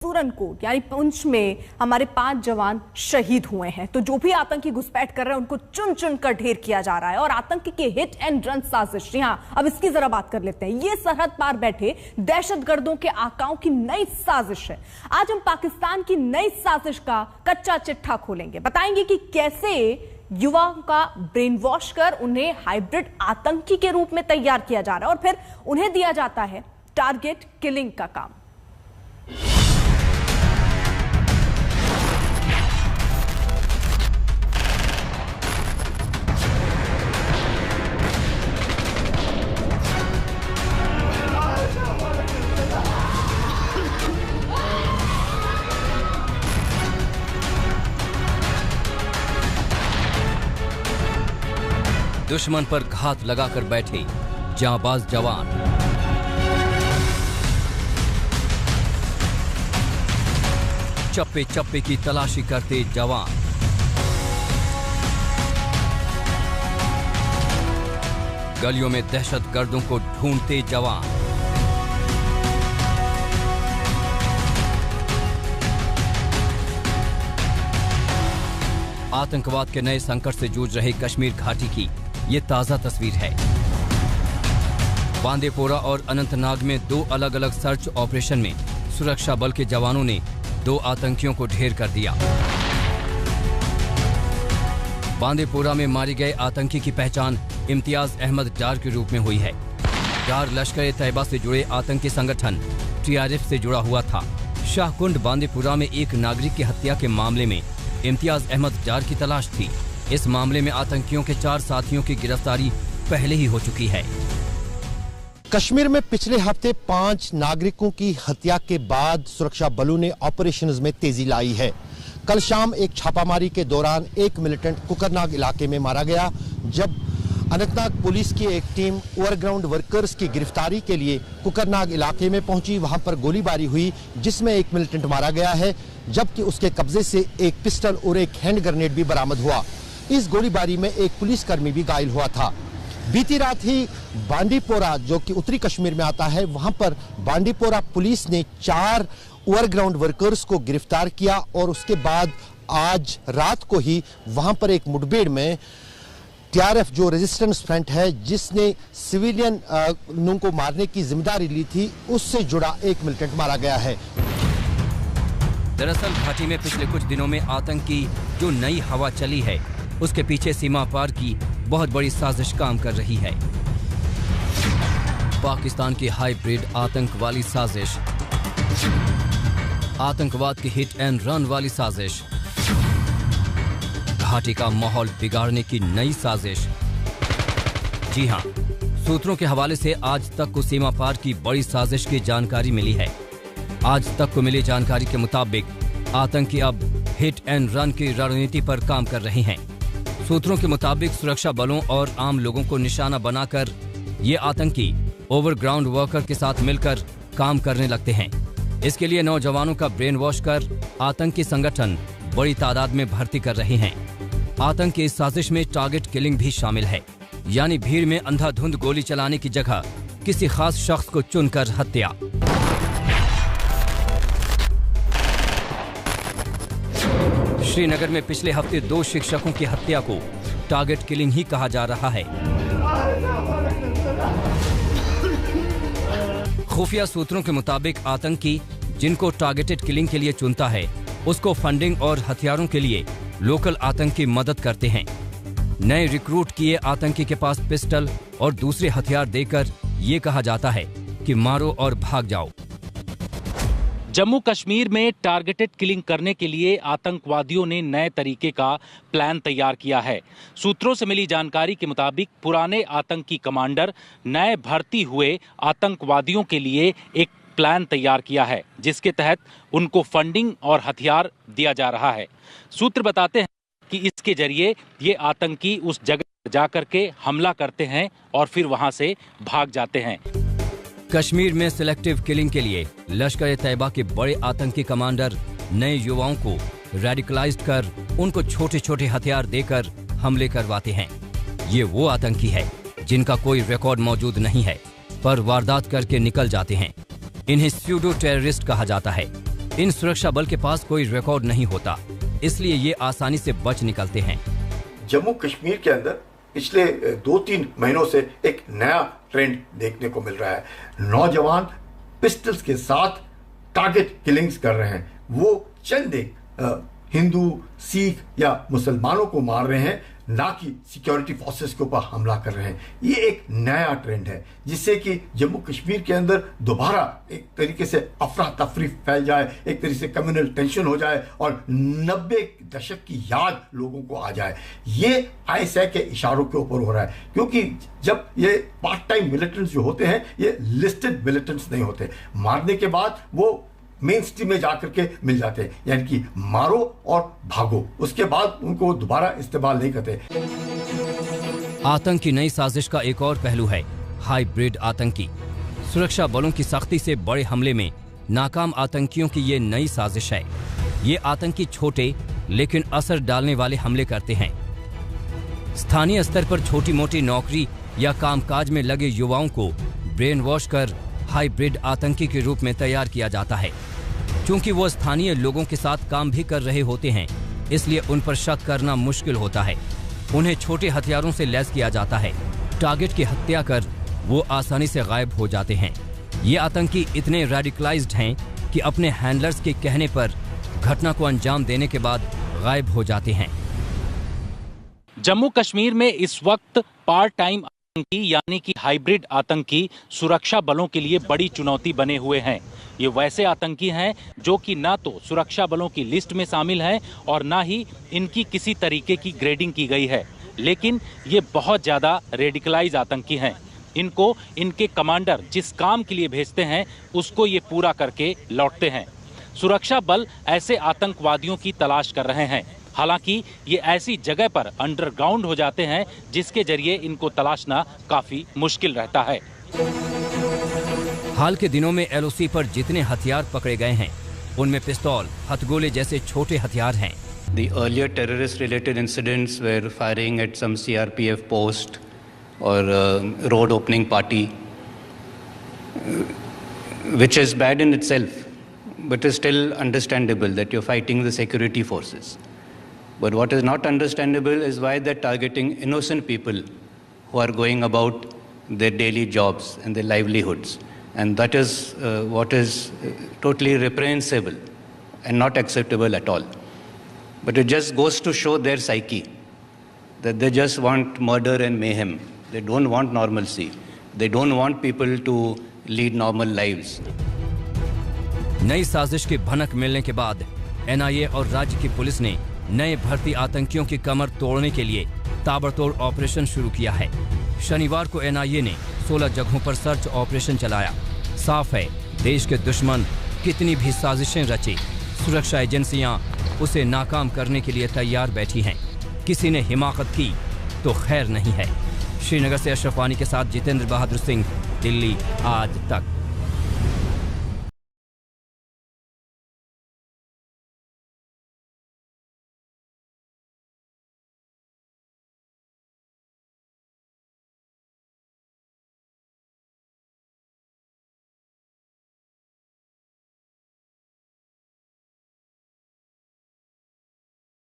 सूरनकोट यानी पुंछ में हमारे 5 जवान शहीद हुए हैं। तो जो भी आतंकी घुसपैठ कर रहे हैं उनको चुन चुन कर ढेर किया जा रहा है और आतंकी के हिट एंड रन साजिश। जी हां, अब इसकी जरा बात कर लेते हैं। ये सरहद पार बैठे दहशतगर्दों के आकाओं की नई साजिश है। आज हम पाकिस्तान की नई साजिश का कच्चा चिट्ठा खोलेंगे, बताएंगे कि कैसे युवाओं का ब्रेन वॉश कर उन्हें हाइब्रिड आतंकी के रूप में तैयार किया जा रहा है और फिर उन्हें दिया जाता है टारगेट किलिंग का काम। दुश्मन पर घात लगाकर बैठे जांबाज जवान, चप्पे चप्पे की तलाशी करते जवान, गलियों में दहशतगर्दों को ढूंढते जवान, आतंकवाद के नए संकट से जूझ रहे कश्मीर घाटी की ये ताजा तस्वीर है। बांदीपोरा और अनंतनाग में 2 अलग अलग सर्च ऑपरेशन में सुरक्षा बल के जवानों ने 2 आतंकियों को ढेर कर दिया। बांदीपोरा में मारे गए आतंकी की पहचान इम्तियाज अहमद डार के रूप में हुई है। डार लश्कर-ए-तैयबा से जुड़े आतंकी संगठन TRF से जुड़ा हुआ था। शाहकुंड बांदीपोरा में एक नागरिक की हत्या के मामले में इम्तियाज अहमद डार की तलाश थी। इस मामले में आतंकियों के 4 साथियों की गिरफ्तारी पहले ही हो चुकी है। कश्मीर में पिछले हफ्ते 5 नागरिकों की हत्या के बाद सुरक्षा बलों ने ऑपरेशंस में तेजी लाई है। कल शाम एक छापामारी के दौरान एक मिलिटेंट कुकरनाग इलाके में मारा गया। जब अनंतनाग पुलिस की एक टीम ओवरग्राउंड वर्कर्स की गिरफ्तारी के लिए कुकरनाग इलाके में पहुंची, वहां पर गोलीबारी हुई जिसमें एक मिलिटेंट मारा गया है, जबकि उसके कब्जे से एक पिस्टल और एक हैंड ग्रेनेड भी बरामद हुआ। इस गोलीबारी में एक पुलिसकर्मी भी घायल हुआ था। बीती रात ही बांदीपोरा, जो कि उत्तरी कश्मीर में आता है, वहां पर बांदीपोरा पुलिस ने 4 ओवरग्राउंड वर्कर्स को गिरफ्तार किया और उसके बाद आज रात को ही वहां पर एक मुठभेड़ में TRF जो रेजिस्टेंस फ्रंट है, जिसने सिविलियन को मारने की जिम्मेदारी ली थी, उससे जुड़ा एक मिलिटेंट मारा गया है। दरअसल घाटी में पिछले कुछ दिनों में आतंक की जो नई हवा चली है, उसके पीछे सीमा पार की बहुत बड़ी साजिश काम कर रही है। पाकिस्तान की हाइब्रिड आतंक वाली साजिश, आतंकवाद की हिट एंड रन वाली साजिश, घाटी का माहौल बिगाड़ने की नई साजिश। जी हां, सूत्रों के हवाले से आज तक को सीमा पार की बड़ी साजिश की जानकारी मिली है। आज तक को मिली जानकारी के मुताबिक आतंकी अब हिट एंड रन की रणनीति पर काम कर रहे हैं। सूत्रों के मुताबिक सुरक्षा बलों और आम लोगों को निशाना बनाकर ये आतंकी ओवरग्राउंड वर्कर के साथ मिलकर काम करने लगते हैं। इसके लिए नौजवानों का ब्रेन वॉश कर आतंकी संगठन बड़ी तादाद में भर्ती कर रहे हैं। आतंक की इस साजिश में टारगेट किलिंग भी शामिल है, यानी भीड़ में अंधाधुंध गोली चलाने की जगह किसी खास शख्स को चुनकर हत्या। श्रीनगर में पिछले हफ्ते 2 शिक्षकों की हत्या को टारगेट किलिंग ही कहा जा रहा है। खुफिया सूत्रों के मुताबिक आतंकी जिनको टारगेटेड किलिंग के लिए चुनता है, उसको फंडिंग और हथियारों के लिए लोकल आतंकी मदद करते हैं। नए रिक्रूट किए आतंकी के पास पिस्टल और दूसरे हथियार देकर ये कहा जाता है कि मारो और भाग जाओ। जम्मू कश्मीर में टारगेटेड किलिंग करने के लिए आतंकवादियों ने नए तरीके का प्लान तैयार किया है। सूत्रों से मिली जानकारी के मुताबिक पुराने आतंकी कमांडर नए भर्ती हुए आतंकवादियों के लिए एक प्लान तैयार किया है, जिसके तहत उनको फंडिंग और हथियार दिया जा रहा है। सूत्र बताते हैं कि इसके जरिए ये आतंकी उस जगह जाकर के हमला करते हैं और फिर वहां से भाग जाते हैं। कश्मीर में सिलेक्टिव किलिंग के लिए लश्कर-ए-तैयबा के बड़े आतंकी कमांडर नए युवाओं को रेडिकलाइज्ड कर उनको छोटे छोटे हथियार देकर हमले करवाते हैं। ये वो आतंकी है जिनका कोई रिकॉर्ड मौजूद नहीं है, पर वारदात करके निकल जाते हैं। इन्हें स्यूडो टेररिस्ट कहा जाता है। इन सुरक्षा बल के पास कोई रिकॉर्ड नहीं होता, इसलिए ये आसानी से बच निकलते हैं। जम्मू कश्मीर के अंदर पिछले 2-3 महीनों से एक नया ट्रेंड देखने को मिल रहा है। नौजवान पिस्टल्स के साथ टारगेट किलिंग्स कर रहे हैं। वो चंद हिंदू, सिख या मुसलमानों को मार रहे हैं, ना कि सिक्योरिटी फोर्सेस के ऊपर हमला कर रहे हैं। ये एक नया ट्रेंड है जिससे कि जम्मू कश्मीर के अंदर दोबारा एक तरीके से अफरा तफरी फैल जाए, एक तरीके से कम्युनल टेंशन हो जाए और 90 दशक की याद लोगों को आ जाए। ये आईएसआई के इशारों के ऊपर हो रहा है, क्योंकि जब ये पार्ट टाइम मिलिटेंट्स जो होते हैं ये लिस्टेड मिलिटेंट्स नहीं होते। मारने के बाद वो मेन स्ट्रीम में जाकर के मिल जाते हैं, यानी कि मारो और भागो, उसके बाद उनको दोबारा इस्तेमाल नहीं करते। आतंक की नई साजिश का एक और पहलू है हाइब्रिड आतंकी। सुरक्षा बलों की सख्ती से बड़े हमले में नाकाम आतंकियों की ये नई साजिश है। ये आतंकी छोटे लेकिन असर डालने वाले हमले करते हैं। स्थानीय स्तर पर छोटी मोटी नौकरी या कामकाज में लगे युवाओं को ब्रेन वॉश कर हाइब्रिड आतंकी के रूप में तैयार किया जाता है। क्योंकि वो स्थानीय लोगों के साथ काम भी कर रहे होते हैं, इसलिए उन पर शक करना मुश्किल होता है। उन्हें छोटे हथियारों से लैस किया जाता है। टारगेट की हत्या कर वो आसानी से गायब हो जाते हैं। ये आतंकी इतने रेडिकलाइज्ड हैं कि अपने हैंडलर्स के कहने पर घटना को अंजाम देने के बाद गायब हो जाते हैं। जम्मू कश्मीर में इस वक्त पार्ट टाइम आतंकी यानी कि हाइब्रिड आतंकी सुरक्षा बलों के लिए बड़ी चुनौती बने हुए हैं। ये वैसे आतंकी हैं जो कि ना तो सुरक्षा बलों की लिस्ट में शामिल हैं और ना ही इनकी किसी तरीके की ग्रेडिंग की गई है, लेकिन ये बहुत ज़्यादा रेडिकलाइज आतंकी हैं। इनको इनके कमांडर जिस काम के लिए भेजते हैं उसको ये पूरा करके लौटते हैं। सुरक्षा बल ऐसे आतंकवादियों की तलाश कर रहे हैं। हालांकि ये ऐसी जगह पर अंडरग्राउंड हो जाते हैं जिसके जरिए इनको तलाशना काफी मुश्किल रहता है। हाल के दिनों में एलओसी पर जितने हथियार पकड़े गए हैं उनमें पिस्तौल, हथगोले जैसे छोटे हथियार हैं। The earlier terrorist-related incidents were firing at some CRPF post or road opening party, which is bad in itself, but is still understandable that you're fighting the security forces. But what is not understandable is why they're targeting innocent people who are going about their daily jobs and their livelihoods. And that is what is totally reprehensible and not acceptable at all. But it just goes to show their psyche, that they just want murder and mayhem. They don't want normalcy. They don't want people to lead normal lives. नई साजिश की भनक मिलने के बाद NIA और राज्य की पुलिस ने नए भर्ती आतंकियों की कमर तोड़ने के लिए ताबड़तोड़ ऑपरेशन शुरू किया है। शनिवार को एनआईए ने 16 जगहों पर सर्च ऑपरेशन चलाया। साफ है, देश के दुश्मन कितनी भी साजिशें रचे, सुरक्षा एजेंसियां उसे नाकाम करने के लिए तैयार बैठी हैं। किसी ने हिमाकत की तो खैर नहीं है। श्रीनगर से अशरफ वानी के साथ जितेंद्र बहादुर सिंह, दिल्ली आज तक।